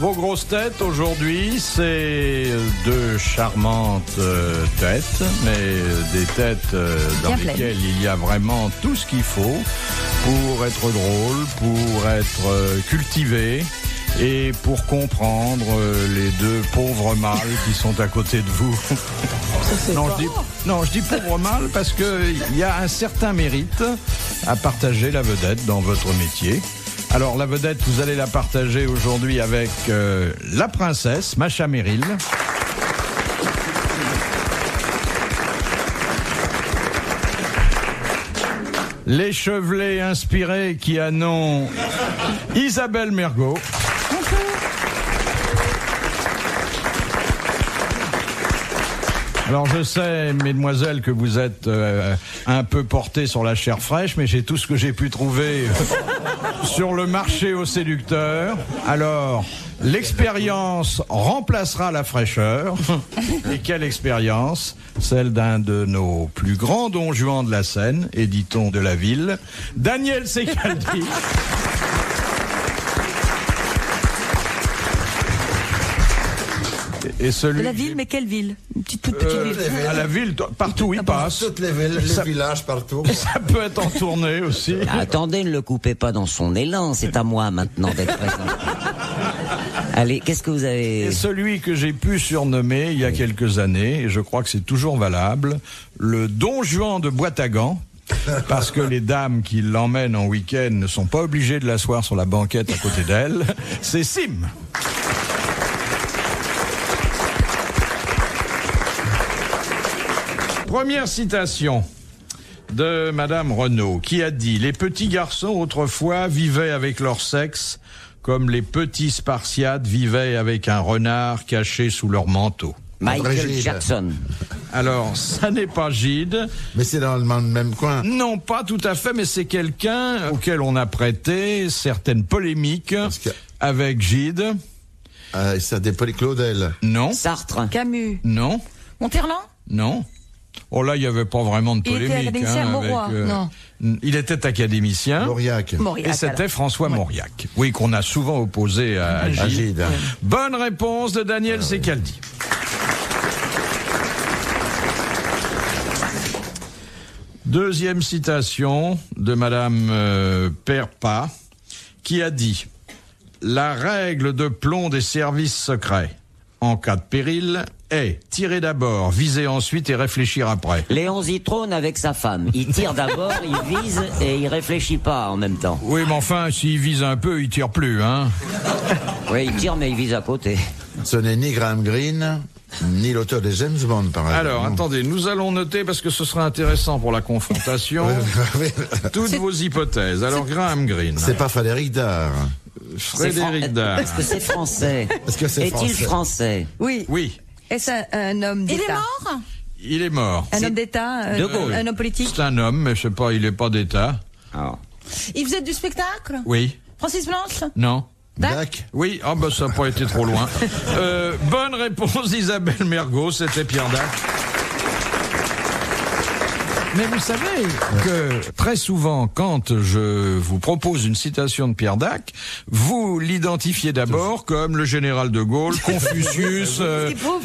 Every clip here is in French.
Vos grosses têtes aujourd'hui, c'est deux charmantes têtes, mais des têtes dans lesquelles il y a vraiment tout ce qu'il faut pour être drôle, pour être cultivé et pour comprendre les deux pauvres mâles qui sont à côté de vous. Je dis pauvre mâle parce qu'il y a un certain mérite à partager la vedette dans votre métier. Alors la vedette, vous allez la partager aujourd'hui avec la princesse Macha Merrill. L'échevelée inspirée qui a nom Isabelle Mergo. Alors je sais, mesdemoiselles, que vous êtes un peu portées sur la chair fraîche, mais j'ai tout ce que j'ai pu trouver sur le marché aux séducteurs. Alors, l'expérience remplacera la fraîcheur. Et quelle expérience? Celle d'un de nos plus grands Don Juan de la Seine, et dit-on de la ville, Daniel Secaldi. Et celui de la ville, mais quelle ville? Une toute petite ville. À la ville, partout où il passe. Toutes les villes, les villages, partout. Ça peut être en tournée aussi. Attendez, ne le coupez pas dans son élan, c'est à moi maintenant d'être présent. Allez, qu'est-ce que vous avez... Et celui que j'ai pu surnommer il y a quelques années, et je crois que c'est toujours valable, le Don Juan de Boîte-à-Gants, parce que les dames qui l'emmènent en week-end ne sont pas obligées de l'asseoir sur la banquette à côté d'elle, c'est Sim. Première citation de Madame Renaud, qui a dit « Les petits garçons autrefois vivaient avec leur sexe comme les petits Spartiates vivaient avec un renard caché sous leur manteau. » Michael Jackson. Alors, ça n'est pas Gide. Mais c'est dans le même coin. Non, pas tout à fait, mais c'est quelqu'un auquel on a prêté certaines polémiques avec Gide. Ça dépend de Claudel. Non. Sartre. Camus. Non. Monterland. Non. Oh là, il n'y avait pas vraiment de polémique. Il était académicien, Mauroy. Non. Il était académicien. Mauriac. Et c'était François Mauriac. Oui, qu'on a souvent opposé à Gide. Ouais. Bonne réponse de Daniel Secaldi. Deuxième citation de Madame Perpa, qui a dit « La règle de plomb des services secrets, en cas de péril, est tirer d'abord, viser ensuite et réfléchir après. » Léon Zitrone avec sa femme. Il tire d'abord, il vise et il réfléchit pas en même temps. Oui, mais enfin, s'il vise un peu, il tire plus, hein. Oui, il tire, mais il vise à côté. Ce n'est ni Graham Greene, ni l'auteur des James Bond, par exemple. Alors, attendez, nous allons noter, parce que ce sera intéressant pour la confrontation, toutes vos hypothèses. Alors, Graham Greene. C'est pas Frédéric Dard. Frédéric Dard. Est-ce que c'est français? Est-il français? Oui. Oui. Est-ce un homme d'État? Il est mort? Il est mort. Un homme d'État? De Gaulle. Un homme politique? C'est un homme, mais je sais pas, il est pas d'État. Oh. Il faisait du spectacle? Oui. Francis Blanche? Non. Dac. Oui, ah bah ça n'a pas été trop loin. Bonne réponse d'Isabelle Mergo, c'était Pierre Dac. Mais vous savez que très souvent, quand je vous propose une citation de Pierre Dac, vous l'identifiez d'abord comme le général de Gaulle, Confucius,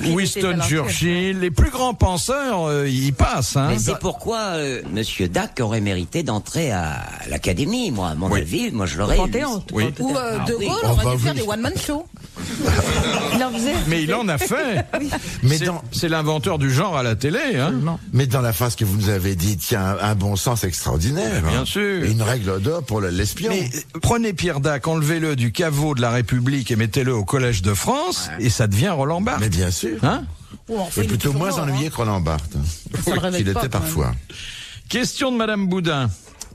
Winston Churchill, les plus grands penseurs, y passent. Hein. Mais c'est pourquoi Monsieur Dac aurait mérité d'entrer à l'Académie, moi, à mon avis, moi je l'aurais. Oui. Ou De Gaulle aurait dû faire des one-man shows. Il en faisait. Mais il en a fait. Mais c'est l'inventeur du genre à la télé. Hein. Mais dans la phrase que vous nous avez dite, il y a un bon sens extraordinaire. Bien sûr. Et une règle d'or pour l'espion. Mais prenez Pierre Dac, enlevez-le du caveau de la République et mettez-le au Collège de France, et ça devient Roland Barthes. Mais bien sûr. Hein? Et plutôt moins ennuyé que Roland Barthes. Qu'il était parfois. Question de Madame Boudin.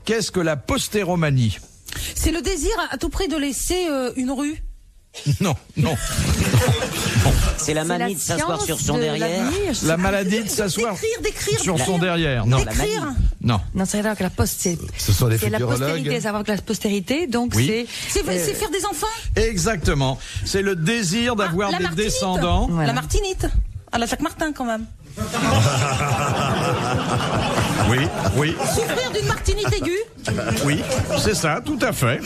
Qu'est-ce que la postéromanie? C'est le désir à tout prix de laisser une rue. Non. C'est la manie de s'asseoir sur son derrière. La maladie de s'asseoir D'écrire. sur son derrière. Non. D'écrire. Non. Non, c'est vrai que la poste, Ce sont les c'est la futurologues. postérité, savoir que la postérité, donc Oui. C'est faire des enfants. Exactement. C'est le désir d'avoir la des Martinite. descendants. Voilà. La Martinite. À la Jacques Martin, quand même. Oui. Souffrir d'une Martinite aiguë. Oui, c'est ça, tout à fait.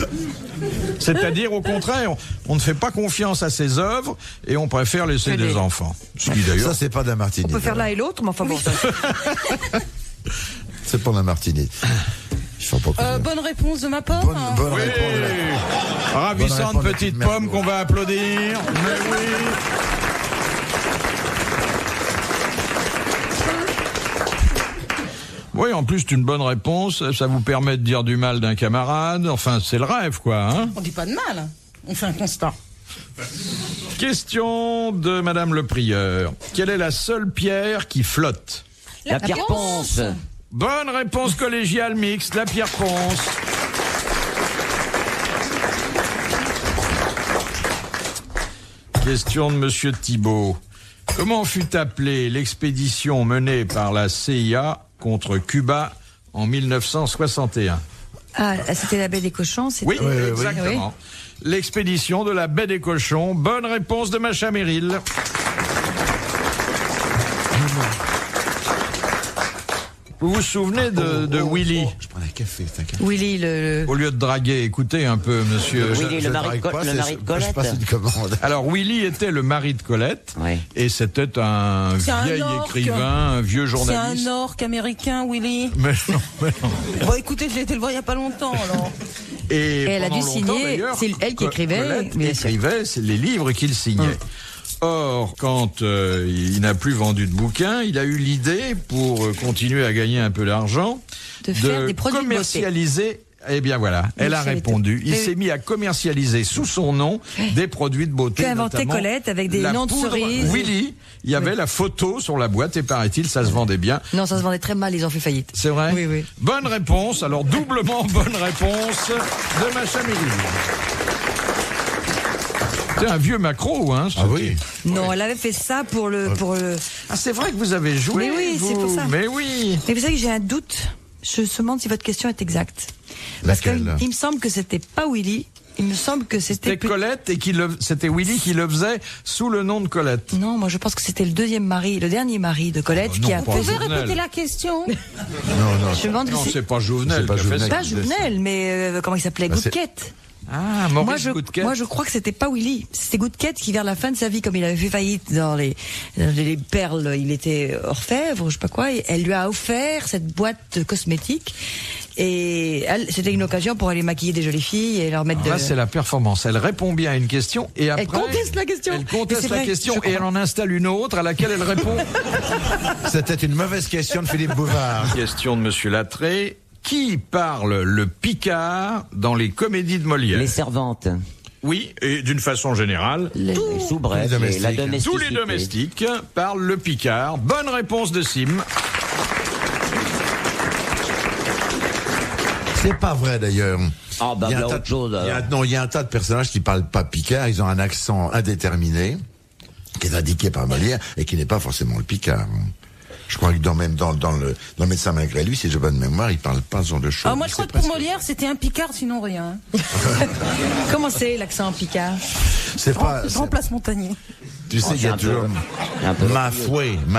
C'est-à-dire, au contraire, on ne fait pas confiance à ses œuvres et on préfère laisser des enfants. Ce qui d'ailleurs... Ça, c'est pas de la Martinique. On peut faire l'un et l'autre, mais enfin bon. C'est pas de la Martinique. Il faut pas Bonne réponse de ma part. bonne Oui. réponse. Ravissante Bonne réponse de petite Mergo. pomme qu'on va applaudir. Mais oui. Oui, en plus, c'est une bonne réponse. Ça vous permet de dire du mal d'un camarade. Enfin, c'est le rêve, quoi. Hein. On dit pas de mal. On fait un constat. Question de Madame le Prieur. Quelle est la seule pierre qui flotte? La pierre ponce. Bonne réponse collégiale mixte, la pierre ponce. Question de Monsieur Thibault. Comment fut appelée l'expédition menée par la CIA contre Cuba en 1961? Ah, c'était la baie des cochons. Oui, oui. exactement. L'expédition de la baie des cochons. Bonne réponse de Macha Merrill. Vous vous souvenez de Willy? Je prends un café, c'est un café. Willy, le... Au lieu de draguer, écoutez un peu, monsieur. Willy, le mari de Je passe une Colette. commande. Alors, Willy était le mari de Colette. Oui. Et c'était un C'est un vieil orque. écrivain, un vieux C'est journaliste. un orque américain, Willy. Mais non. Bon, écoutez, j'ai été le voir il y a pas longtemps, alors. Et elle a pendant dû longtemps, signer, d'ailleurs, c'est elle qui écrivait, Colette bien sûr. écrivait c'est les livres qu'il signait. Or, quand il n'a plus vendu de bouquins, il a eu l'idée, pour continuer à gagner un peu d'argent, De faire des produits de beauté. commercialiser. Eh bien voilà, elle a c'est répondu. Il Mais s'est oui. mis à commercialiser sous son nom des produits de beauté. Qu'a inventé notamment Colette avec des la noms de poudre cerises. Willy, il y avait la photo sur la boîte et paraît-il, ça se vendait bien. Non, ça se vendait très mal, ils ont fait faillite. C'est vrai? Oui, oui. Bonne réponse, alors doublement bonne réponse de Macha Merrill. C'est un vieux macro, hein? Ah oui. Non, elle avait fait ça pour le... Ah, c'est vrai que vous avez joué. Mais oui, vous. c'est pour ça. Mais oui. Mais vous savez que j'ai un doute. Je me demande si votre question est exacte. Parce Laquelle? qu'il me semble que c'était pas Willy. Il me semble que c'était... C'était Colette et c'était Willy qui le faisait sous le nom de Colette. Non, moi je pense que c'était le dernier mari de Colette Oh, qui non, a pas fait... Vous pouvez Jouvenel. répéter la question? Non, non. Je me demande Non, que c'est pas Jouvenel. C'est pas qui a fait Jouvenel. ça. pas Jouvenel, mais comment il s'appelait? Ah, c'est- Goudquette. Ah, Moi Maurice Goudquette. moi je crois que c'était pas Willy, c'était Goudquette qui vers la fin de sa vie, comme il avait fait faillite dans les perles, il était orfèvre, je sais pas quoi, et elle lui a offert cette boîte de cosmétiques et c'était une occasion pour aller maquiller des jolies filles et leur mettre de... Là, c'est la performance. Elle répond bien à une question et après. Elle conteste la question. Elle Mais conteste c'est la vrai, question je et elle crois. en installe une autre à laquelle elle répond. C'était une mauvaise question de Philippe Bouvard. Question de Monsieur Lattré. Qui parle le Picard dans les comédies de Molière? Les servantes. Oui, et d'une façon générale, Les soubrettes. Les domestiques. La domesticité. tous les domestiques parlent le Picard. Bonne réponse de Sim. C'est pas vrai d'ailleurs. Ah, bah, Il y a un voilà tas autre chose, il y a- alors. non, il y a un tas de personnages qui parlent pas picard, ils ont un accent indéterminé, qui est indiqué par Molière, et qui n'est pas forcément le picard. Je crois que même dans le Médecin malgré lui, si j'ai bonne mémoire, il parle pas ce genre de choses. Ah, moi, je crois que pour Molière, c'était un Picard, sinon rien. Comment c'est l'accent picard? C'est pas, Je remplace Montagnier. tu sais, il y a toujours, un peu- ma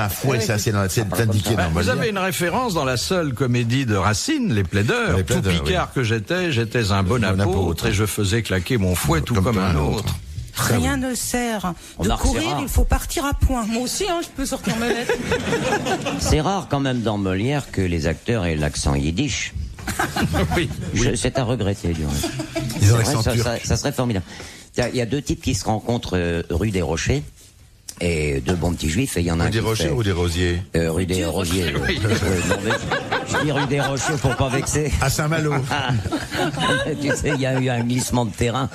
fouet, ça c'est indiqué dans Vous Molière. avez une référence dans la seule comédie de Racine, Les Plaideurs. Les Plaideurs, Tout Picard que j'étais un bon apôtre et je faisais claquer mon fouet tout comme un autre. Rien ne sert. On De a courir, Serra. il faut partir à point. Moi aussi, hein, je peux sortir mes lettres. C'est rare quand même dans Molière que les acteurs aient l'accent yiddish. Oui. C'est à regretter, du reste. Ils ont C'est vrai, l'accent turc. ça serait formidable. Il y a deux types qui se rencontrent rue des Rochers. Et deux bons petits juifs, et il y en a un Des qui rochers fait- ou des rosiers? Rue des Rosiers. Non, mais je dis rue des Rochers pour pas vexer. À Saint-Malo. Tu sais, il y a eu un glissement de terrain.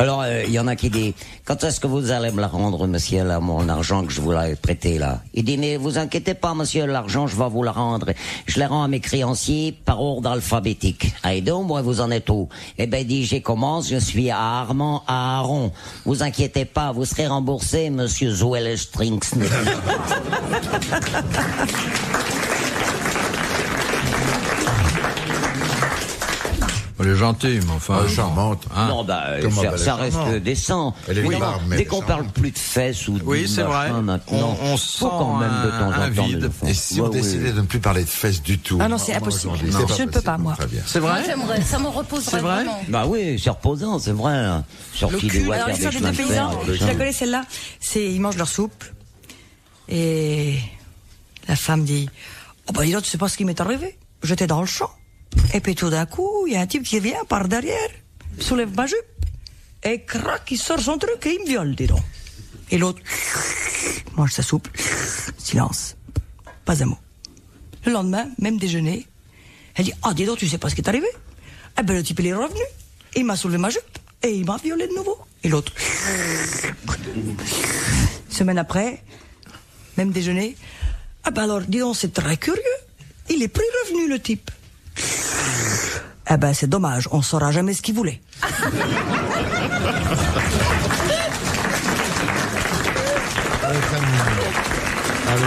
Alors, il y en a qui dit, quand est-ce que vous allez me la rendre, monsieur, là, mon argent que je vous l'ai prêté, là? Il dit, mais vous inquiétez pas, monsieur, l'argent, je vais vous la rendre. Je les rends à mes créanciers par ordre alphabétique. Ah, et donc, moi, vous en êtes où? Eh ben, dit, j'ai commence, je suis à Armand, à Aaron. Vous inquiétez pas, vous serez remboursé, monsieur Strings. Elle est gentille, mais enfin... Charmante. Non, Comment ça elle est charmante. reste décent. Elle est Oui, barbe, mais dès elle est qu'on parle charmante. plus de fesses ou de Oui, c'est vrai. maintenant, On faut sent quand même de temps un en temps. vide. mais enfin, Et si vous ouais, décidez de ne plus parler de fesses du tout? Ah non, c'est impossible. aujourd'hui, Non. c'est pas Je ne peux possible. pas, moi. Très bien. C'est Moi, vrai? j'aimerais, ça me reposerait C'est vrai vraiment. Bah oui, c'est reposant, c'est vrai. Hein. Sorti des Alors, water l'histoire des des deux chemins de fer. paysans, je la connais celle-là. Ils mangent leur soupe. Et la femme dit, oh bah dis donc, tu sais pas ce qui m'est arrivé. J'étais dans le champ. Et puis tout d'un coup, il y a un type qui vient par derrière, soulève ma jupe, et crac, il sort son truc et il me viole, dis donc. Et l'autre mange sa soupe. Silence. Pas un mot. Le lendemain, même déjeuner, elle dit, ah dis donc, tu sais pas ce qui est arrivé. Eh ben le type il est revenu. Il m'a soulevé ma jupe et il m'a violé de nouveau. Et l'autre. Semaine après, même déjeuner. Ah ben alors, dis donc, c'est très curieux. Il est plus revenu, le type. Eh ben, c'est dommage, on saura jamais ce qu'il voulait.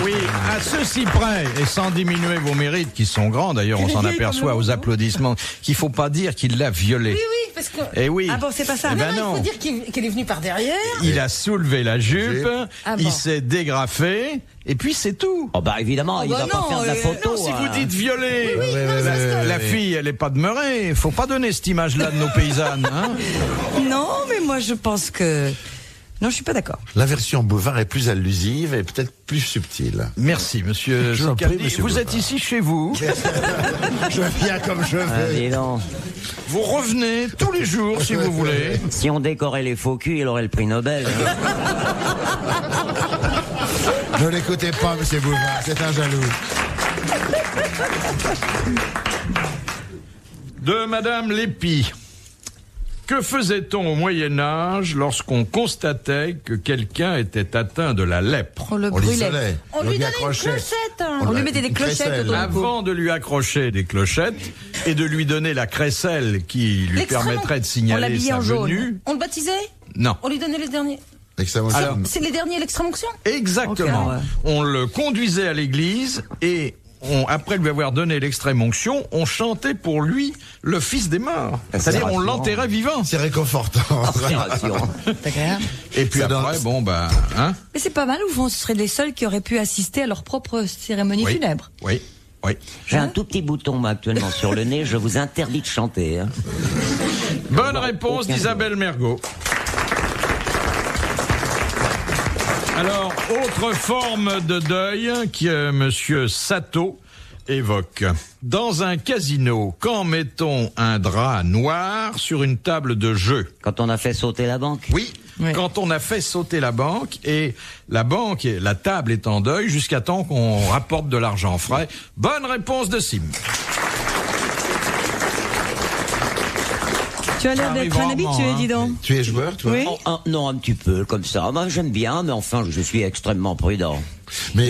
Oui, à ceci près, et sans diminuer vos mérites qui sont grands, d'ailleurs on s'en aperçoit aux applaudissements, qu'il faut pas dire qu'il l'a violée. Oui, parce que... Eh oui. Ah bon, c'est pas ça. Eh ben Il non. faut dire qu'elle est venue par derrière. Il a soulevé la jupe, Ah il bon. s'est dégrafé, et puis c'est tout. Oh bah évidemment, il bah va pas non, faire de la photo. Non, si hein. vous dites violer, ouais, la fille, elle est pas demeurée. Faut pas donner cette image-là de nos paysannes. Hein. Non, mais moi, je pense que... Non, je suis pas d'accord. La version Bouvard est plus allusive et peut-être plus subtile. Merci, monsieur. Je vous en prie, Sicaldi. monsieur Vous êtes Bouvard. ici chez vous. Je viens comme je Ah, veux. dis donc. Vous revenez tous les jours si vous voulez. Si on décorait les faux culs, il aurait le prix Nobel. hein. Ne l'écoutez pas, monsieur Bouvard, c'est un jaloux. De Madame Lépie. Que faisait-on au Moyen-Âge lorsqu'on constatait que quelqu'un était atteint de la lèpre? On le On brûlait. l'isolait. On lui donnait une accrochait. clochette. On lui mettait des Une clochettes crécelle. autour du cou. Avant de lui accrocher des clochettes et de lui donner la crécelle qui lui L'extrême- permettrait de On signaler l'habillait sa en jaune. venue. On le baptisait. Non. On lui donnait les derniers. Extrêmement Alors, simple. C'est les derniers l'extrême-onction. Exactement. Ok, ouais. On le conduisait à l'église et après lui avoir donné l'extrême onction, on chantait pour lui le fils des morts. C'est-à-dire on rassurant. l'enterrait vivant. C'est réconfortant. C'est rassurant. C'est agréable. Et puis Ça après, donne- bon bah, hein? Mais c'est pas mal, au fond, ce seraient les seuls qui auraient pu assister à leur propre cérémonie Oui. funèbre. Oui, oui. J'ai un tout petit bouton moi, actuellement sur le nez, je vous interdis de chanter. Hein. Bonne réponse aucun d'Isabelle Mergot. Alors, autre forme de deuil que monsieur Sato évoque. Dans un casino, quand met-on un drap noir sur une table de jeu? Quand on a fait sauter la banque. Oui, Oui. quand on a fait sauter la banque et la table est en deuil jusqu'à temps qu'on rapporte de l'argent frais. Bonne réponse de Sim. Tu as l'air Ça d'être arrive un habitué, rarement, dis donc. Tu es joueur, toi? Oui. Non, un petit peu comme ça. Moi, j'aime bien, mais enfin, je suis extrêmement prudent. Mais-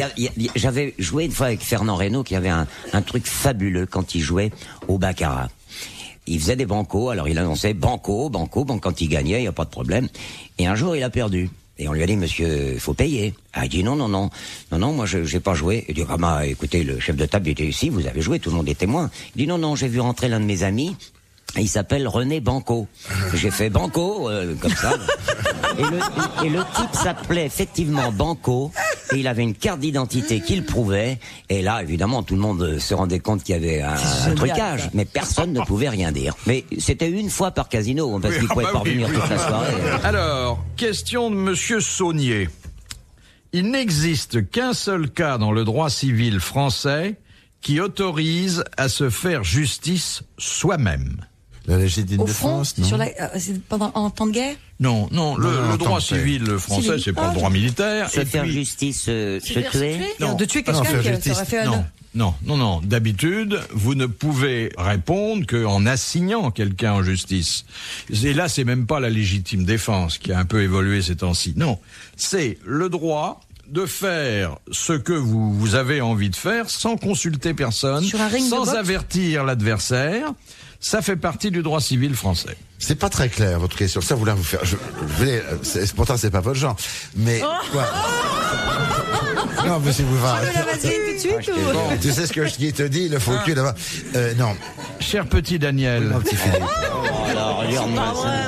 J'avais joué une fois avec Fernand Reynaud qui avait un truc fabuleux quand il jouait au baccarat. Il faisait des bancos, alors il annonçait banco, bon, quand il gagnait, il n'y a pas de problème. Et un jour, il a perdu. Et on lui a dit, monsieur, faut payer. Ah, il dit, non, moi, j'ai pas joué. Il dit, ah, bah, écoutez, le chef de table était ici, vous avez joué, tout le monde est témoin. Il dit, non, j'ai vu rentrer l'un de mes amis. Il s'appelle René Banco. J'ai fait Banco, comme ça. Et le type s'appelait effectivement Banco. Et il avait une carte d'identité qui le prouvait. Et là, évidemment, tout le monde se rendait compte qu'il y avait un génial, trucage. ça. Mais personne ne pouvait rien dire. Mais c'était une fois par casino, parce qu'il Oui, pouvait ah pas bah oui, revenir oui. toute la soirée. Alors, question de monsieur Saunier. Il n'existe qu'un seul cas dans le droit civil français qui autorise à se faire justice soi-même. La légitime Au front, défense, non? c'est en temps de guerre. Non, le droit tant civil français, Civil. c'est pas le droit militaire. Se Et faire puis- justice, se faire tuer. tuer Non. De tuer Non, quelqu'un faire qui justice. aurait fait un... Non. D'habitude, vous ne pouvez répondre qu'en assignant quelqu'un en justice. Et là, c'est même pas la légitime défense qui a un peu évolué ces temps-ci. Non, c'est le droit de faire ce que vous avez envie de faire sans consulter personne, Sur un ring de sans boxe avertir l'adversaire, ça fait partie du droit civil français. C'est pas très clair, votre question. Ça, vous faire... pourtant, c'est pas votre genre. Mais... quoi non, mais si vous va. Vas-y, tout de suite ou... Bon, tu sais ce que je te dis, le faux cul là-bas. Non. Cher petit Daniel. Mon petit Philippe.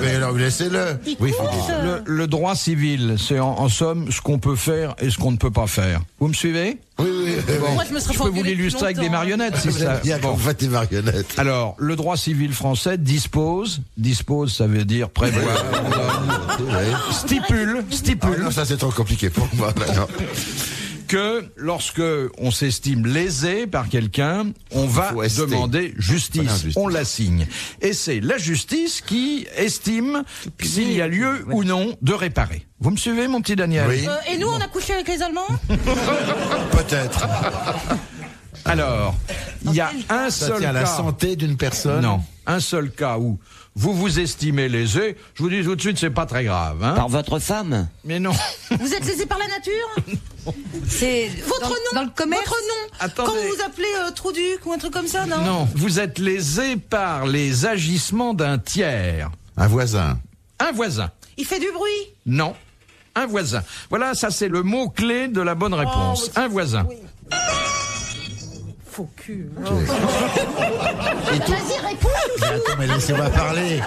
Mais alors, laissez-le. Oui, Philippe. Le droit civil, c'est en somme ce qu'on peut faire et ce qu'on ne peut pas faire. Vous me suivez? Oui. Bon, Moi, je me serais je pas peux vous engueulée l'illustrer avec depuis des marionnettes, si ça. Bien qu'on fasse des marionnettes. Alors, le droit civil français dispose, ça veut dire prévoir, stipule, Non, ça c'est trop compliqué pour moi maintenant. que lorsque on s'estime lésé par quelqu'un, on va Faut ester. demander justice. Voilà, justice. On la signe. Et c'est la justice qui estime s'il y a lieu ou non de réparer. Vous me suivez, mon petit Daniel? Oui. Et nous, on a couché avec les Allemands? Peut-être. Alors, il y a un Ça seul tient à cas. la santé d'une personne. Non, un seul cas où vous vous estimez lésé. Je vous dis tout de suite, c'est pas très grave. Hein. Par votre femme? Mais non. Vous êtes lésé par la nature? C'est Votre nom? dans le commerce. Votre nom? Attendez. Quand vous vous appelez Trouduc ou un truc comme ça, non? Non, vous êtes lésé par les agissements d'un tiers. Un voisin. Un voisin. Il fait du bruit? Non, un voisin. Voilà, ça c'est le mot-clé de la bonne réponse. Oh, un voisin. Oui. Faux cul. Vas-y, réponds. Attends, mais laissez-moi parler.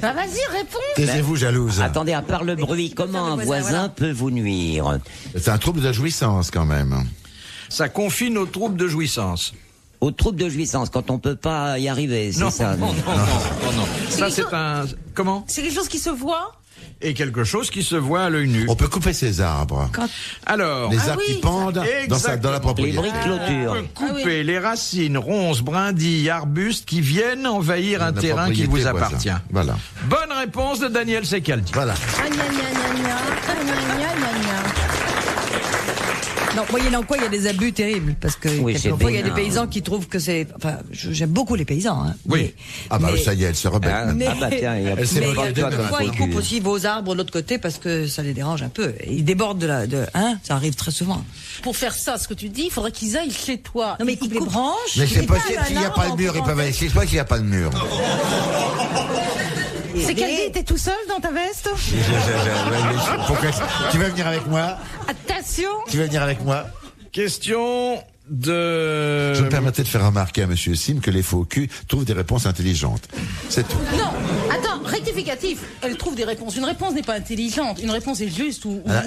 Bah, vas-y, réponds. Taisez-vous, jalouse. Attendez, à part le bruit, comment un voisin, voisin voilà. peut vous nuire? C'est un trouble de jouissance quand même. Ça confine aux troubles de jouissance. Aux troubles de jouissance, quand on peut pas y arriver, c'est ça? non. Ça c'est un... Comment? C'est quelque chose qui se voit? Et quelque chose qui se voit à l'œil nu. On peut couper ses arbres. Alors... Les Ah arbres oui, qui pendent dans la exactement. Les propriété. briques On clôture. peut couper Ah oui. les racines, ronces, brindilles, arbustes qui viennent envahir un La terrain qui propriété vous voisin. appartient. Voilà. Bonne réponse de Daniel Secaldi. Voilà. Ah, gna, gna, gna, gna. Ah, gna, gna, gna, gna. Non, moyennant quoi, il y a des abus terribles. Parce que Oui, c'est quelquefois, il y a des bénin. paysans qui trouvent que c'est... Enfin, j'aime beaucoup les paysans. Hein, Oui. Ah bah mais- ça y est, elle se rebelle. Ah, maintenant. ah bah tiens, il y a Elle s'est Mais moquée de toi, quelquefois, comme ils un coupent faux aussi vos arbres de l'autre côté parce que ça les dérange un peu. Et ils débordent ça arrive très souvent. Pour faire ça, ce que tu dis, il faudrait qu'ils aillent chez toi. Non, mais ils coupent les branches. Mais c'est ils possible tapent qu'il n'y a un pas le arbre mur, ils en peuvent aller chez toi qu'il n'y a pas le mur. C'est qu'elle dit, t'es tout seul dans ta veste? Pourquoi tu veux venir avec moi? Attention! Tu veux venir avec moi? Question de... Je me permettais de faire remarquer à Monsieur Sim que les faux culs trouvent des réponses intelligentes. C'est tout. Non, attends, rectificatif. Elle trouve des réponses. Une réponse n'est pas intelligente. Une réponse est juste ou pas.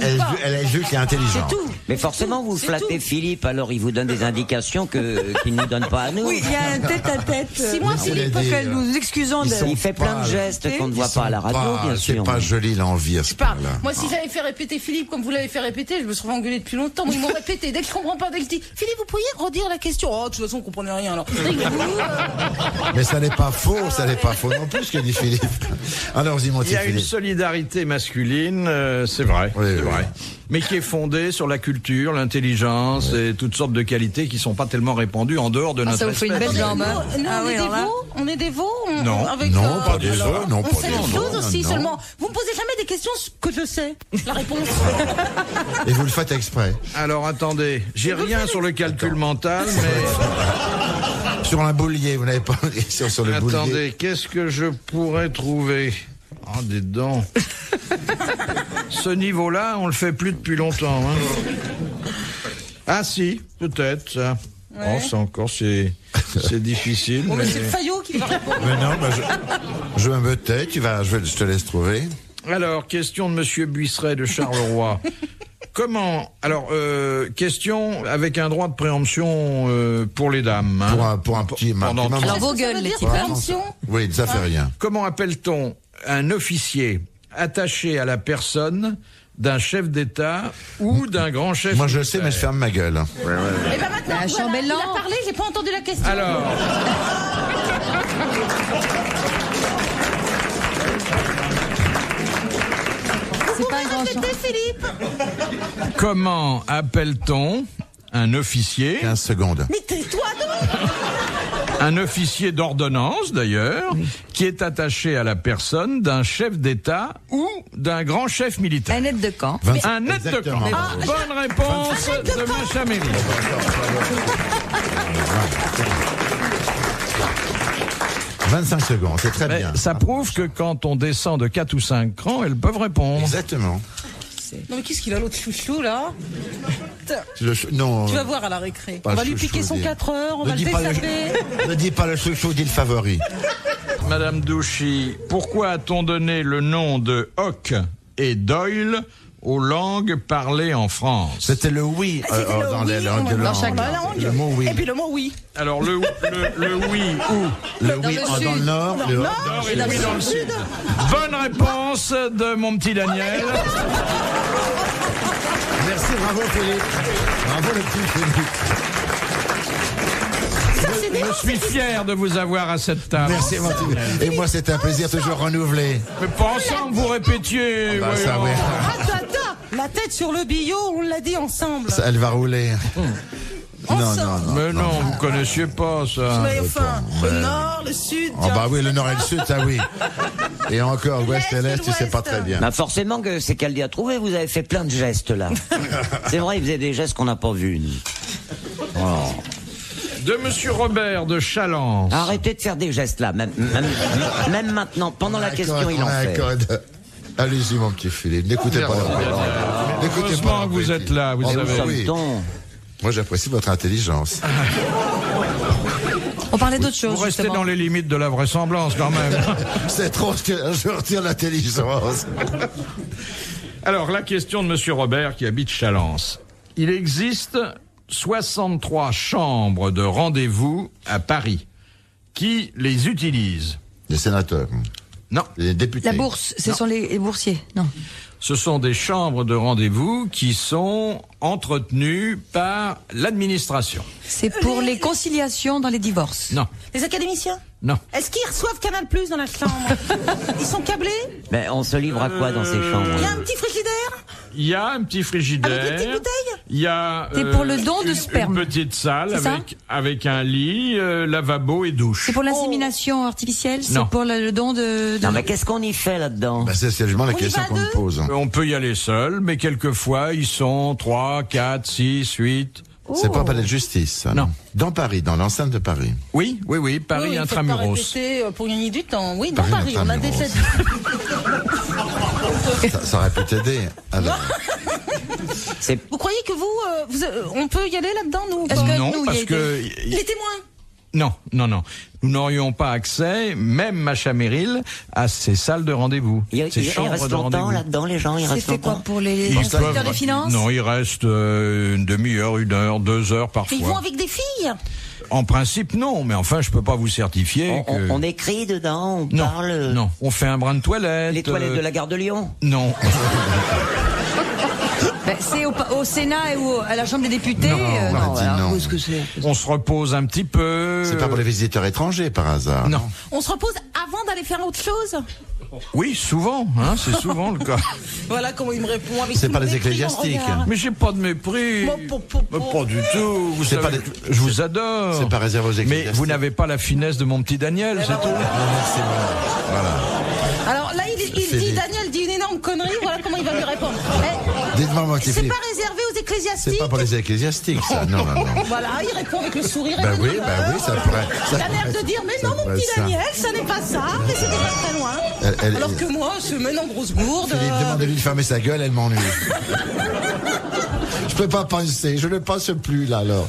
Elle est juste et intelligente. C'est tout. Mais forcément, vous C'est flattez tout. Philippe, alors il vous donne des indications qu'il ne donne pas à nous. Oui, il y a un tête-à-tête. Si moi, c'est Philippe, les- Nous nous excusons de... Il fait plein de gestes qu'on ne voit pas à la radio, bien C'est sûr. pas joli l'envie à ce je parle. point-là. Moi, si j'avais fait répéter Philippe comme vous l'avez fait répéter, je me serais engueulé depuis longtemps. Moi, ils m'ont répété. Dès que je comprends pas, dès que je dis Philippe, vous pourriez redire la question? Oh, de toute façon, on comprenait rien alors. Mais ça n'est pas faux non plus ce que dit Philippe. Alors, vas-y, mon Il petit y a une Philippe. solidarité masculine, c'est vrai, Oui, c'est oui. vrai, mais qui est fondée sur la culture, l'intelligence et toutes sortes de qualités qui sont pas tellement répandues en dehors de Ah, notre ça vous fait une espèce. belle jambe. Hein. Nous, Ah on oui, est des alors là- veaux? On est des veaux? Non. Non, pas des os, non, On pas sait des les os, choses aussi, non. seulement. Vous me posez jamais des questions que je sais. La réponse. Et vous le faites exprès. Alors attendez, j'ai rien sur le calcul mental, mais Sur un boulier, vous n'avez pas de question sur le boulier. attendez, qu'est-ce que je pourrais trouver? Oh, des dents. Ce niveau-là, on le fait plus depuis longtemps. Hein. Ah si, peut-être ça. Oh, ça encore, c'est difficile. Bon, mais mais- c'est Fayot qui va répondre. Mais non, bah, je me tais, je te laisse trouver. Alors, question de Monsieur Buisseret de Charleroi. Comment... Alors, question avec un droit de préemption pour les dames. Hein. Pour un petit Pendant maximum. Alors, vos Qu'est-ce que ça gueules, veut les dire, types. préemption? Oui, ça fait rien. Comment appelle-t-on un officier attaché à la personne d'un chef d'État ou d'un grand chef Moi je le sais, mais je militaire? ferme ma gueule. Eh ben maintenant, Un voilà, chambellan. il a parlé, j'ai pas entendu la question. Alors... C'est pas un grand champ. Répétez, Philippe. Comment appelle-t-on un officier, 15 secondes. Mais tais-toi donc. un officier d'ordonnance d'ailleurs, qui est attaché à la personne d'un chef d'État ou d'un grand chef militaire? Un aide de camp. Un aide de Exactement. camp. Ah, Bonne réponse de Macha Méry. 25 secondes, c'est très Mais bien. ça prouve que quand on descend de 4 ou 5 crans, elles peuvent répondre. Exactement. Non mais qu'est-ce qu'il a l'autre chouchou là? Non. Tu vas voir à la récré. Pas On le va lui chouchou, piquer son dis. 4 heures, on Ne va le dis pas le- dessaper. Ne dis pas le chouchou, dis le favori. Madame Douchy, pourquoi a-t-on donné le nom de Hoc et Doyle aux langues parlées en France? C'était le oui C'était le dans oui, les langues. dans chaque langue. Le mot oui. Et puis le mot oui. Alors le oui où? Le oui le dans le nord. le Nord Nord et et dans le oui dans le le sud. Bonne réponse de mon petit Daniel. Merci, bravo Philippe. Bravo le petit Philippe. Ça, c'est des Je suis fier de vous avoir à cette table. Merci mon petit. Et moi c'est un plaisir toujours renouvelé. Mais pas ensemble, vous répétiez. Bah, ça, voyons. oui. Attends, la tête sur le billot, on l'a dit ensemble. Ça, elle va rouler. Non, non, non. Mais non, vous connaissiez pas ça. Mais enfin, mais- le nord, le sud. Oh bah oui, le nord et le sud, ça oui. Et encore, l'ouest et l'est, tu sais pas très bien. Bah forcément que c'est qu'elle a trouvé, vous avez fait plein de gestes là. C'est vrai, il faisait des gestes qu'on n'a pas vus. nous. De Monsieur Robert de Chalence. Arrêtez de faire des gestes là, même maintenant, pendant la question il en fait. Allez-y mon petit Philippe, n'écoutez pas la N'écoutez Heureusement la que vous êtes là, vous Oh, savez. oui. Sommes-t-on Moi j'apprécie votre intelligence. On parlait d'autre chose. Vous restez justement. dans les limites de la vraisemblance quand même. C'est trop ce que je retire l'intelligence. Alors, la question de Monsieur Robert qui habite Chalence. Il existe 63 chambres de rendez-vous à Paris. Qui les utilise? Les sénateurs, Non, les députés. La bourse, ce sont les boursiers. Non. ce sont des chambres de rendez-vous qui sont entretenues par l'administration. C'est pour les conciliations dans les divorces. Non, Les académiciens non. Est-ce qu'ils reçoivent Canal Plus dans la chambre? Ils sont câblés? Mais on se livre à quoi dans ces chambres Il y a un petit frigidaire? Il y a un petit frigidaire. Avec les petites bouteilles? Il y a C'est pour le don de sperme. une petite salle C'est ça avec un lit, lavabo et douche. C'est pour l'insémination artificielle. C'est Non. pour le don de... Non mais qu'est-ce qu'on y fait là-dedans? Bah, c'est sérieusement la On y question va à qu'on me deux pose. On peut y aller seul, mais quelquefois ils sont 3, 4, 6, 8. C'est pas un palais de justice, ça. Non. Dans Paris, dans l'enceinte de Paris. Oui, Paris Oui, faites pas intramuros. répéter, pour gagner du temps. Oui, dans Paris Paris, on a intramuros. des Ça aurait pu t'aider. Alors, Vous croyez que on peut y aller là-dedans, nous ou Est-ce pas que Non, nous, il y a parce été- que Les témoins? non. Nous n'aurions pas accès, même Macha Merrill, à ces salles de rendez-vous. Il Ces reste chambres de longtemps rendez-vous. là-dedans les gens, ils C'est restent fait quoi longtemps. pour les Ils inspecteurs peuvent- des finances? Non, il reste une demi-heure, 1 heure, 2 heures Ils vont parfois. avec des filles? En principe, non, mais enfin, je peux pas vous certifier que... On écrit dedans, on Non, parle. non, on fait un brin de toilette. Les toilettes de la gare de Lyon. Non. Ben, c'est au Sénat et à la Chambre des députés. Non, on a dit alors, non. qu'est-ce que c'est? On se repose un petit peu. c'est pas pour les visiteurs étrangers, par hasard. Non. On se repose avant d'aller faire autre chose? Oui, souvent, hein, c'est souvent le cas. Voilà comment il me répond avec C'est tout pas le les mépris dans le ecclésiastiques. regard. Mais j'ai pas de mépris. Mais pas du tout. Vous C'est savez pas que je vous adore. C'est pas réservé aux Mais ecclésiastiques. vous n'avez pas la finesse de mon petit Daniel, c'est tout. Merci, voilà. Alors là, il dit, Philippe. Daniel dit une énorme connerie, voilà comment il va lui répondre. Dites-moi, mon petit C'est Philippe. pas réservé aux C'est ecclésiastiques? pas pour les ecclésiastiques, ça. Non, non, non. Voilà, il répond avec le sourire. et Bah le oui, bonheur. bah oui, ça pourrait. Il a l'air de dire, mais ça non, mon pourrait petit être ça. Daniel, ça n'est pas ça, mais c'était pas très loin. Elle- Alors que moi, je mène en grosse gourde. Philippe, demandez-lui de fermer sa gueule, elle m'ennuie. Je peux pas penser, je ne pense plus, là, alors.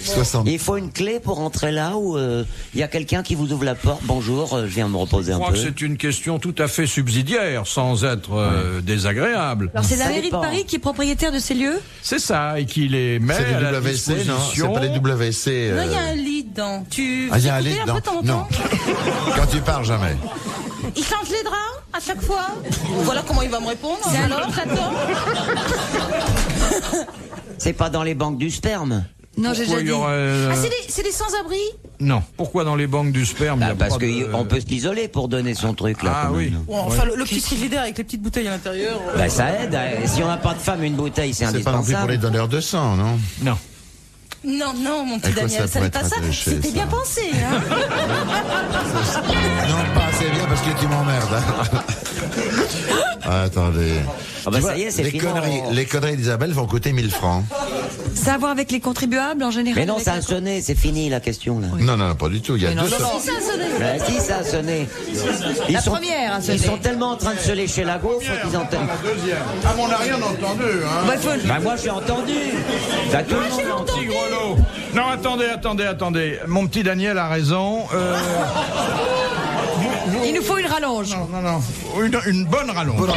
60. Il faut une clé pour entrer là où il y a quelqu'un qui vous ouvre la porte. Bonjour, je viens me reposer Je un crois peu. que c'est une question tout à fait subsidiaire, sans être désagréable. Alors c'est la Ça mairie de dépend. Paris qui est propriétaire de ces lieux? C'est ça, et qu'il les met C'est à la les WC, non? disposition. C'est pas les WC. Non, il y a un lit dedans. Tu Ah, il y a un écoutes lit un dedans? peu de temps en Non. temps? Quand tu pars, jamais. Il change les draps à chaque fois. Voilà comment il va me répondre. Alors, j'attends. C'est pas dans les banques du sperme. Non, j'ai Pourquoi déjà il y dit. aurait, Ah, c'est des sans-abri? Non. Pourquoi dans les banques du sperme il y Bah, a parce pas de- qu'on peut se pour donner son truc là. Ah quand oui. même. Bon, enfin, le petit frigidaire avec les petites bouteilles à l'intérieur. Bah, ça aide. Si on n'a pas de femme, une bouteille, c'est C'est pas non plus pour les indispensable. donneurs de sang, non? Non. Non, mon petit À quoi Daniel, ça ça pourrait n'est pas être ça. attaché, C'était ça bien pensé, hein. Non, pas assez bien parce que tu m'emmerdes. Hein. Ah, attendez. Ah bah Tu ça vois, y est, c'est les fini. les conneries d'Isabelle vont coûter 1000 francs. Ça a à voir avec les contribuables en général? Mais non, avec ça a la- sonné, c'est fini la question là. Non, pas du tout. Il y a non, deux non, seuls- non. Si, ça a sonné. Mais si, ça a sonné. La première a sonné. Ils sont tellement en train de se lécher la gaufre qu'ils entendent. La deuxième. Ah, mais on n'a rien entendu, hein. Bah, il faut- Bah moi j'ai entendu. Bah, tout le monde l'a entendu. Petit grelot. Non, attendez. Mon petit Daniel a raison. Il nous faut une rallonge. Non. Une bonne rallonge. Ah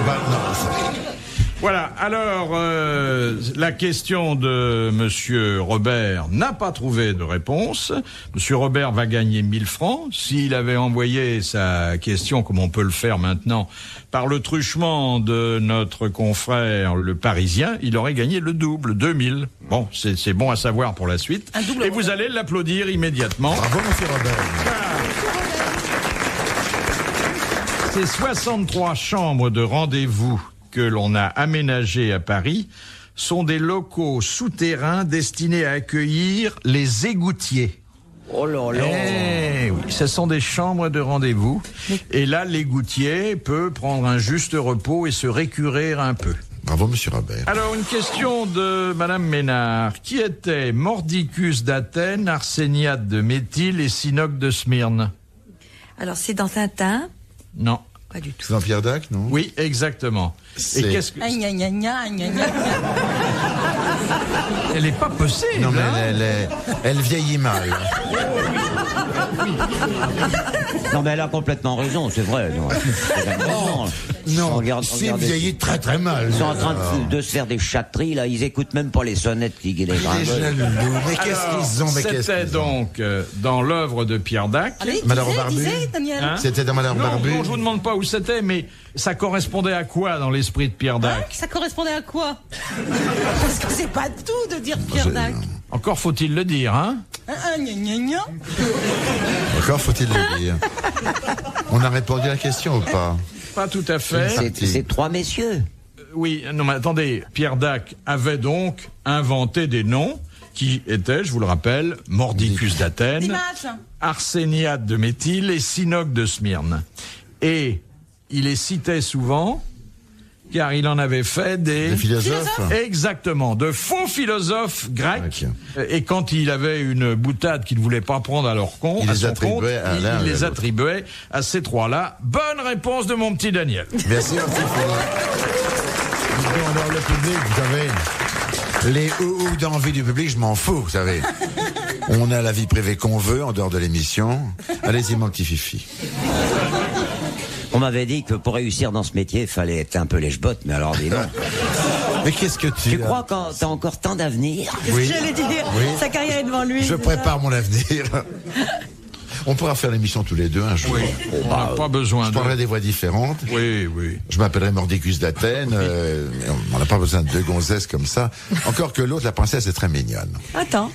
bah, non, ça- Voilà, alors la question de Monsieur Robert n'a pas trouvé de réponse. Monsieur Robert va gagner 1000 francs. S'il avait envoyé sa question, comme on peut le faire maintenant, par le truchement de notre confrère le Parisien, il aurait gagné le double, 2000. Bon, c'est bon à savoir pour la suite. Un double Et vous allez l'applaudir immédiatement. Bravo, monsieur Robert. Ces 63 chambres de rendez-vous que l'on a aménagées à Paris sont des locaux souterrains destinés à accueillir les égoutiers. Oh là là. Eh oui, ce sont des chambres de rendez-vous. Et là, l'égoutier peut prendre un juste repos et se récurer un peu. Bravo, monsieur Robert. Alors, une question de Madame Ménard. Qui était Mordicus d'Athènes, Arséniate de Méthyle et Sinoc de Smyrne? Alors, c'est dans Tintin? Non. Pas du tout. C'est dans Pierre Dac, non? Oui, exactement. C'est- Et qu'est-ce que... Ah, gna, gna, gna, gna, gna. Elle est pas possible, Non, mais hein. elle vieillit mal. Non mais elle a complètement raison, c'est vrai. Non, elle a raison. Non, Regarde, c'est regardez. vieillit très très mal. Ils sont en train de se faire des chatteries là, ils écoutent même pas les sonnettes qui les Les gringotent. jaloux. Mais qu'est-ce qu'ils ont? Mais qu'est-ce C'était qu'ils ont? donc dans l'œuvre de Pierre Dac. Allez, Malheur au barbu. disais, Daniel. Hein C'était dans Malheur Barbu. Non, je vous demande pas où c'était, mais ça correspondait à quoi dans l'esprit de Pierre Hein, Dac? ça correspondait à quoi? Parce que c'est pas tout de dire Pierre Dac. Encore faut-il le dire, hein? Gna, gna, gna. Encore faut-il le dire. On a répondu à la question ou pas? Pas tout à fait. C'est trois messieurs. Oui, non mais attendez, Pierre Dac avait donc inventé des noms qui étaient, je vous le rappelle, Mordicus d'Athènes, Dimanche. Arséniate de Méthyle et Sinoc de Smyrne. Et il les citait souvent, car il en avait fait des... Les philosophes? Exactement, de faux philosophes grecs. Ok. Et quand il avait une boutade qu'il ne voulait pas prendre à leur compte, Il à les son attribuait compte, à l'un il et à les l'autre. attribuait à ces trois-là. Bonne réponse de mon petit Daniel. Merci, mon petit Philippe. Dis donc, alors, le public, vous savez, les ou d'envie du public, je m'en fous, vous savez. On a la vie privée qu'on veut, en dehors de l'émission. Allez-y, mon petit Fifi. On m'avait dit que pour réussir dans ce métier, il fallait être un peu lèche-botte, mais alors dis donc. Mais qu'est-ce que tu... Tu crois que t'as encore tant d'avenir? Oui. J'allais dire, Oui. sa carrière est devant lui. Je c'est prépare mon avenir. On pourra faire l'émission tous les deux un jour. On n'a pas besoin Je de... prendrai des voix différentes. Oui. Je m'appellerai Mordicus d'Athènes. Mais on n'a pas besoin de deux gonzesses comme ça. Encore que l'autre, la princesse, est très mignonne. ça. Attends.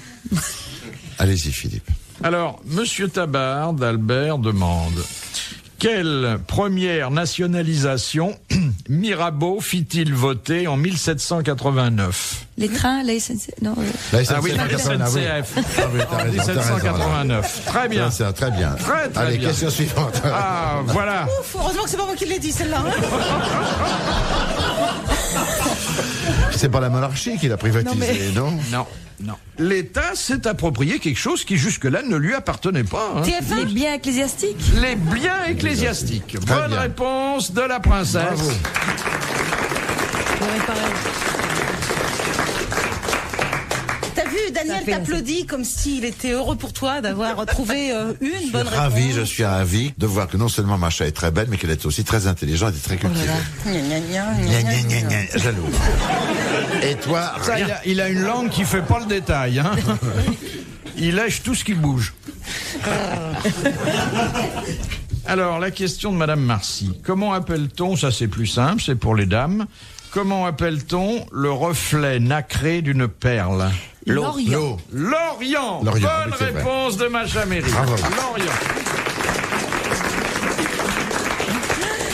Allez-y, Philippe. Alors, Monsieur Tabard d'Albert demande quelle première nationalisation Mirabeau fit-il voter en 1789? Les trains, la SNCF. Non. La Ah oui, la 789, oui. SNCF. Ah oui, t'as En raison, t'as raison. 1789. Très bien. Ça, très bien. Très Allez, bien. question suivante. Ah, voilà. Ouf, heureusement que c'est pas moi qui l'ai dit, celle-là. Hein. C'est pas la monarchie qui l'a privatisé, non? Non. L'État s'est approprié quelque chose qui jusque-là ne lui appartenait pas. Hein. Les TF1. biens ecclésiastiques. Les biens ecclésiastiques. Très Bonne bien. réponse de la princesse. Bravo. Ouais, pareil. T'as vu, Daniel Ça fait- t'applaudit comme s'il était heureux pour toi d'avoir trouvé une bonne réponse. Je suis ravi de voir que non seulement Macha est très belle, mais qu'elle est aussi très intelligente et très cultivée. Gna, gna, gna, Gna, gna, gna, gna, gna, gna. gna. Jaloux. Et toi, Ça, rien. il a une langue qui fait pas le détail. Hein. Il lèche tout ce qui bouge. Alors, la question de Madame Marcy. Comment appelle-t-on, ça c'est plus simple, c'est pour les dames, comment appelle-t-on le reflet nacré d'une perle? L'Orient. L'Orient. L'Orient, Bonne oui, c'est vrai. réponse de Macha Méry. Bravo. L'Orient.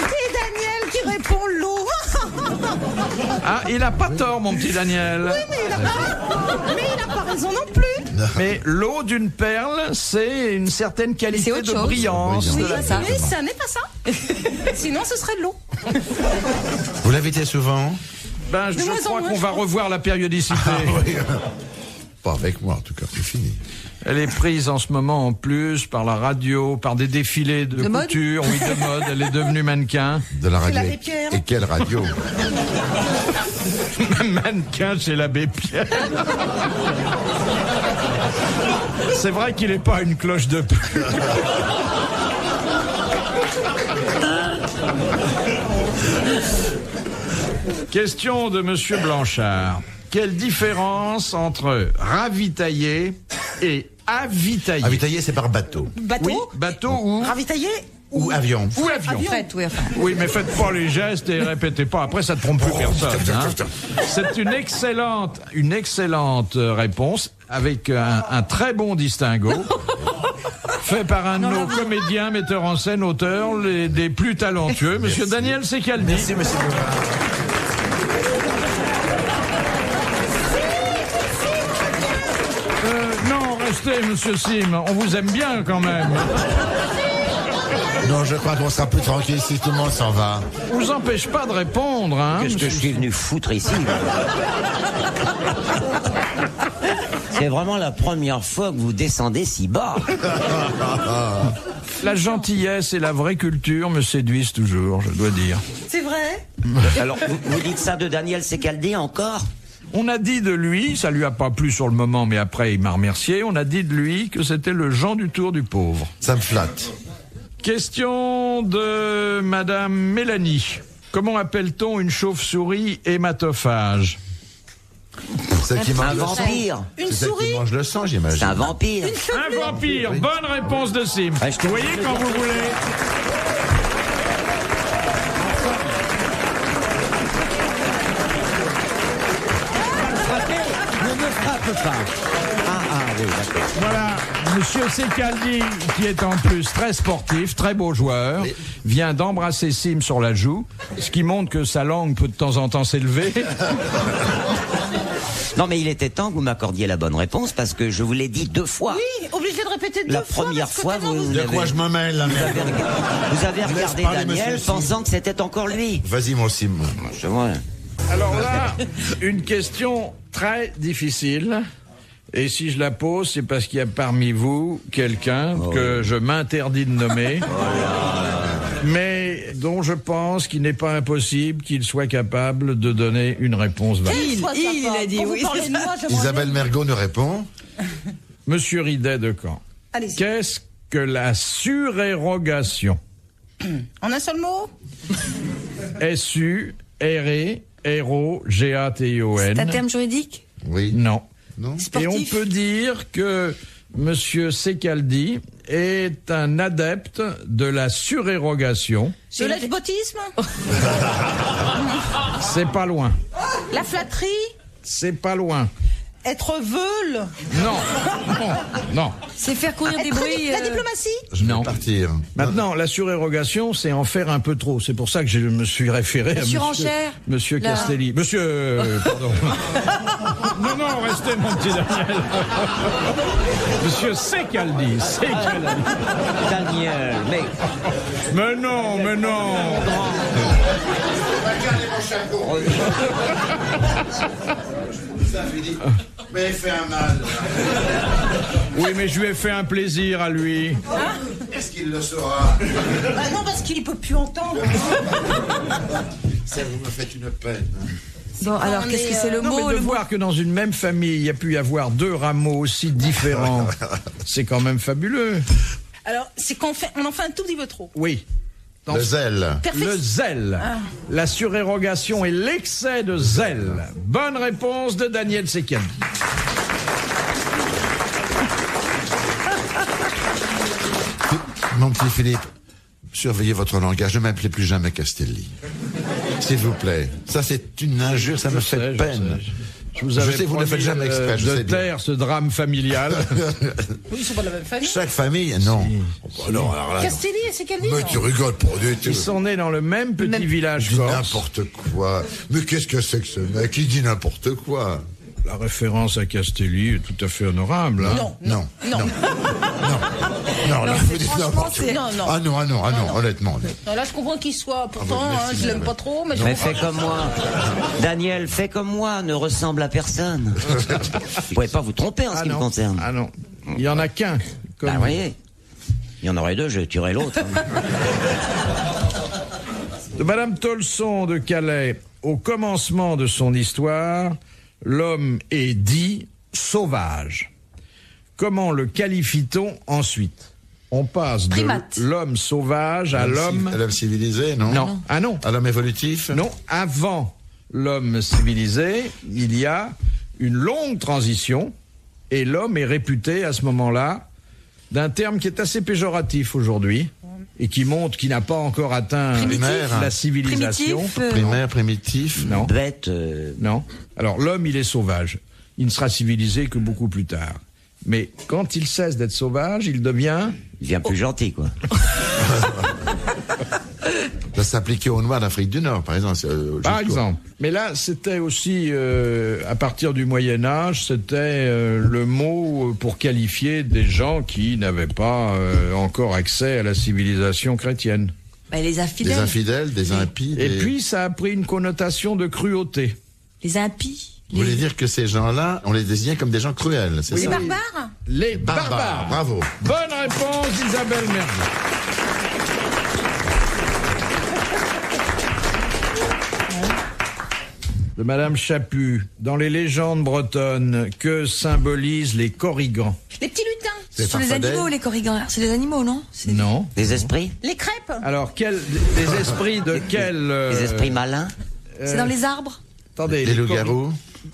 Et Daniel qui répond l'eau. Ah, il a pas tort, mon petit Daniel. Oui, mais il a pas raison non plus. Mais l'eau d'une perle, c'est une certaine C'est qualité autre de chose. brillance. Oui, de la- c'est ça. Oui, ça n'est pas ça. Sinon, ce serait de l'eau. Vous l'invitez souvent? Ben, je moins en crois moins, qu'on je va pense. revoir la périodicité. Oui. Pas avec moi, en tout cas, c'est fini. Elle est prise en ce moment en plus par la radio, par des défilés de De mode couture, oui, de mode. Elle est devenue mannequin. De la radio. l'abbé Pierre. Et quelle radio? Mannequin chez l'abbé Pierre. C'est vrai qu'il n'est pas une cloche de plus. Question de Monsieur Blanchard. Quelle différence entre ravitailler et avitailler? Ravitailler, c'est par bateau. Bateau. Oui, bateau ou Ravitailler. Ou avion. ou avion. Faites, oui, enfin. Oui, mais faites pas les gestes et répétez pas. Après, ça ne trompe plus personne. Hein. C'est une excellente réponse avec un très bon distinguo. Fait par un de nos comédiens, metteurs en scène, auteurs, des plus talentueux, Monsieur Daniel Secaldi. Merci, monsieur Bouvard. Non, restez, Monsieur Sim. On vous aime bien quand même. Non, je crois qu'on sera plus tranquille si tout le monde s'en va. On vous empêche pas de répondre, hein. Qu'est-ce que je suis venu foutre ici? C'est vraiment la première fois que vous descendez si bas. La gentillesse et la vraie culture me séduisent toujours, je dois dire. C'est vrai. Alors, vous dites ça de Daniel Secaldi encore? On a dit de lui, ça lui a pas plu sur le moment, mais après il m'a remercié, on a dit de lui que c'était le Jean du Tour du pauvre. Ça me flatte. Question de Madame Mélanie. Comment appelle-t-on une chauve-souris hématophage? Celle qui Un mange le sang. vampire. Une C'est celle souris. qui mange le sang, j'imagine. C'est un vampire. Un vampire. Bonne réponse de Sim. Ah, je te Vous voyez dis- quand vous voulez. Ne me frappe pas. Oui, d'accord. Voilà, Monsieur Secaldi, qui est en plus très sportif, très beau joueur, vient d'embrasser Sim sur la joue, ce qui montre que sa langue peut de temps en temps s'élever. Non, mais il était temps que vous m'accordiez la bonne réponse parce que je vous l'ai dit 2 fois. Oui, obligé de répéter deux La fois. première parce que fois, tellement vous De avez- quoi je me mêle, là, merde. Vous avez regardé parler, Daniel monsieur pensant que c'était encore lui. Vas-y, mon Sim. Je vois. Alors là, une question très difficile. Et si je la pose, c'est parce qu'il y a parmi vous quelqu'un que je m'interdis de nommer, mais dont je pense qu'il n'est pas impossible qu'il soit capable de donner une réponse valable. Il a dit Quand oui. vous parlez de moi, j'aimerais Isabelle bien- Mergot nous répond. Monsieur Ridet de Caen, Allez-y. qu'est-ce que la surérogation? En un seul mot. S-U-R-E-R-O-G-A-T-I-O-N. C'est un terme juridique? Oui. Non. Non? Et on Sportif. peut dire que Monsieur Secaldi est un adepte de la surérogation. De l'esbotisme. C'est pas loin. La flatterie. C'est pas loin. Être veule. Non. Non. C'est faire courir des bruits. La diplomatie. Je vais Non. partir. Maintenant, la surérogation, c'est en faire un peu trop. C'est pour ça que je me suis référé à surenchère. Monsieur La- Castelli. Monsieur, pardon. Non, restez, mon petit Daniel. Monsieur Secaldi. Daniel, mais Mais non. Mais fait un mal. Oui, mais je lui ai fait un plaisir à lui. Est-ce qu'il le saura? Bah non, parce qu'il peut plus entendre. Ça, vous me faites une peine. Bon, alors on qu'est-ce est, que c'est le Non, mot? mais de Le mot. voir que dans une même famille, il y a pu y avoir 2 rameaux aussi différents, c'est quand même fabuleux. Alors, c'est qu'on on en fait un tout petit peu trop. Oui. Dans Le zèle. le zèle. La surérogation et l'excès de zèle. Bonne réponse de Daniel Secaldi. Mon petit Philippe, surveillez votre langage. Ne m'appelez plus jamais Castelli. S'il vous plaît. Ça, c'est une injure, ça me fait peine. Je vous avais sais, vous ne promis faites jamais exprès, je de sais bien. taire ce drame familial. Ils sont pas de la même famille. Chaque famille, non. Oh, bah non, alors là, non. Castelli, c'est quelle ville? Mais tu rigoles pour du tout. Ils sont nés dans le même petit Même- village Il dit corse. n'importe quoi. Mais qu'est-ce que c'est que ce mec? Il dit n'importe quoi. La référence à Castelli est tout à fait honorable. Hein. Non. Non, là, Non, vous c'est- dites franchement, n'importe c'est- quoi. Non. Ah non, honnêtement. Non, là, je comprends qu'il soit. Pourtant, Ah bah, merci, je l'aime madame. pas trop, mais je Mais comprends. fais comme moi. Daniel, fais comme moi, ne ressemble à personne. Vous pouvez pas vous tromper en ce qui me concerne. Ah non. Il y en a qu'un. Comme Bah, vous voyez. Il y en aurait deux, je tuerais l'autre. hein. De Madame Tolson de Calais, au commencement de son histoire, l'homme est dit sauvage. Comment le qualifie-t-on ensuite? On passe de Primate. l'homme sauvage à l'homme... L'homme civilisé, non? Non. Ah non. À l'homme évolutif? Non, avant l'homme civilisé, il y a une longue transition et l'homme est réputé à ce moment-là d'un terme qui est assez péjoratif aujourd'hui et qui montre qu'il n'a pas encore atteint Primaire. la civilisation. Primitif, Primaire, primitif? Non, Bête. non. Alors l'homme, il est sauvage. Il ne sera civilisé que beaucoup plus tard. Mais quand il cesse d'être sauvage, il devient... Il devient plus gentil, quoi. Ça s'appliquait aux Noirs d'Afrique du Nord, par exemple. Par exemple. Mais là, c'était aussi, à partir du Moyen-Âge, c'était le mot pour qualifier des gens qui n'avaient pas encore accès à la civilisation chrétienne. bah, les Des infidèles. infidèles, des impies. Et des- puis, ça a pris une connotation de cruauté. Les impies. Vous voulez dire que ces gens-là, on les désignait comme des gens cruels, c'est Les ça? barbares? Les Barbares, barbares. bravo. Bonne réponse d'Isabelle Mergo. De Madame Chaput, dans les légendes bretonnes, que symbolisent les corrigans? Les petits lutins? Ce sont les Farfadet. animaux, les corrigans. C'est des animaux, non? C'est- Non. Des esprits? Les crêpes? Alors, des esprits de quel... Des esprits malins? C'est dans les arbres? Attendez, Les loups-garous?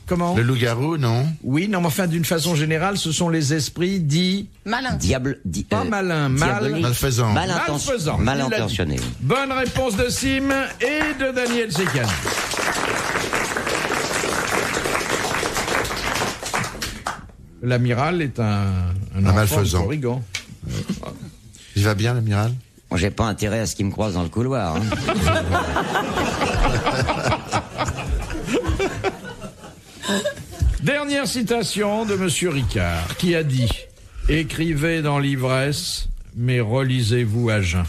Comment? Le loup-garou, non? Oui, non, mais enfin, d'une façon générale, ce sont les esprits dits Malins. Diable. pas malins, Malfaisants. malfaisants. Mal Il l'a dit. intentionnés. Bonne réponse de Sim et de Daniel Sekan. L'amiral est un enfant malfaisant. de Corrigan. Il va bien, l'amiral? Bon, j'ai pas intérêt à ce qu'ils me croisent dans le couloir. hein. Dernière citation de Monsieur Ricard, qui a dit « Écrivez dans l'ivresse, mais relisez-vous à jeun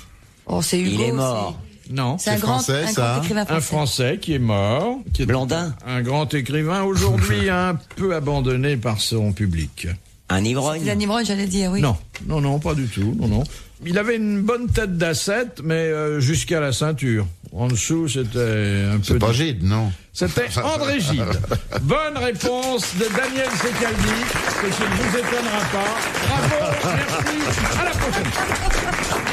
Oh, c'est Hugo. Il est mort. ». Non, C'est un C'est grand, français, un ça grand écrivain un français. Français qui est mort, qui est Blondin? un grand écrivain, aujourd'hui un peu abandonné par son public. Un C'est ivrogne? l'animal, j'allais dire, oui. Non, pas du tout, non. Il avait une bonne tête d'ascète, mais jusqu'à la ceinture. En dessous, c'était un peu... C'est pas Gide, non? C'était André Gide. Bonne réponse de Daniel Secaldi, ce qui ne vous étonnera pas. Bravo, merci, à la prochaine.